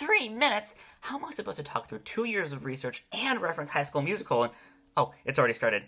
3 minutes? How am I supposed to talk through 2 years of research and reference High School Musical? And oh, it's already started.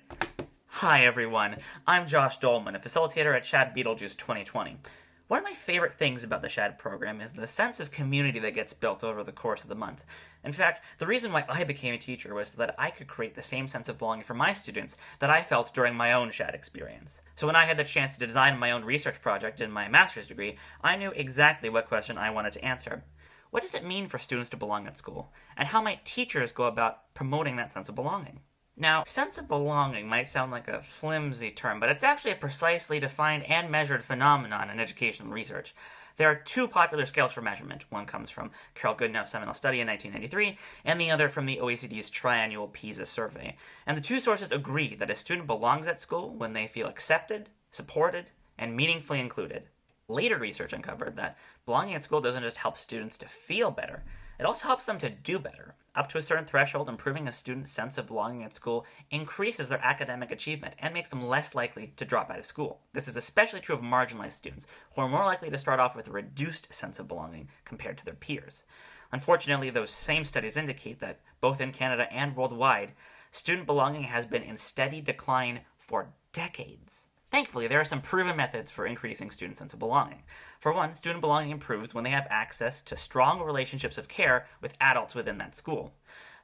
Hi everyone, I'm Josh Dolman, a facilitator at Shad Betelgeuse 2020. One of my favorite things about the Shad program is the sense of community that gets built over the course of the month. In fact, the reason why I became a teacher was so that I could create the same sense of belonging for my students that I felt during my own Shad experience. So when I had the chance to design my own research project in my master's degree, I knew exactly what question I wanted to answer. What does it mean for students to belong at school? And how might teachers go about promoting that sense of belonging? Now, sense of belonging might sound like a flimsy term, but it's actually a precisely defined and measured phenomenon in educational research. There are 2 popular scales for measurement. One comes from Carol Goodenoug's seminal study in 1993, and the other from the OECD's triannual PISA survey. And the 2 sources agree that a student belongs at school when they feel accepted, supported, and meaningfully included. Later research uncovered that belonging at school doesn't just help students to feel better, it also helps them to do better. Up to a certain threshold, improving a student's sense of belonging at school increases their academic achievement and makes them less likely to drop out of school. This is especially true of marginalized students, who are more likely to start off with a reduced sense of belonging compared to their peers. Unfortunately, those same studies indicate that, both in Canada and worldwide, student belonging has been in steady decline for decades. Thankfully, there are some proven methods for increasing student sense of belonging. For one, student belonging improves when they have access to strong relationships of care with adults within that school.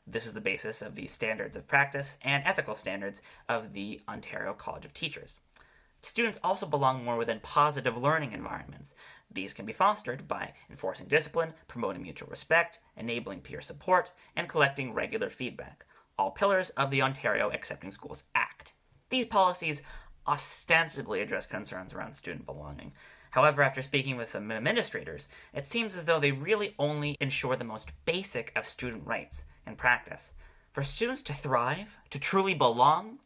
This is the basis of the standards of practice and ethical standards of the Ontario College of Teachers. Students also belong more within positive learning environments. These can be fostered by enforcing discipline, promoting mutual respect, enabling peer support, and collecting regular feedback, all pillars of the Ontario Accepting Schools Act. These policies ostensibly address concerns around student belonging. However, after speaking with some administrators, it seems as though they really only ensure the most basic of student rights in practice. For students to thrive, to truly belong,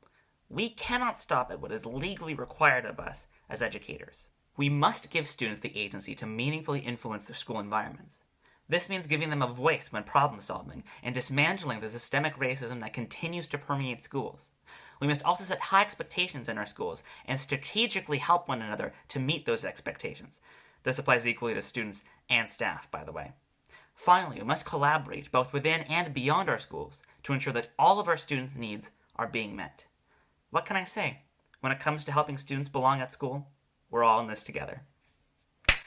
we cannot stop at what is legally required of us as educators. We must give students the agency to meaningfully influence their school environments. This means giving them a voice when problem solving and dismantling the systemic racism that continues to permeate schools. We must also set high expectations in our schools and strategically help one another to meet those expectations. This applies equally to students and staff, by the way. Finally, we must collaborate both within and beyond our schools to ensure that all of our students' needs are being met. What can I say? When it comes to helping students belong at school, we're all in this together.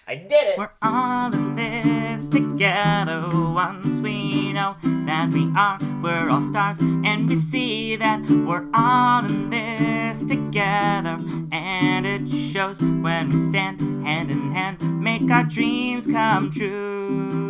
I did it! We're all in this together once we know that we're all stars, and we see that we're all in this together, and it shows when we stand hand in hand, make our dreams come true.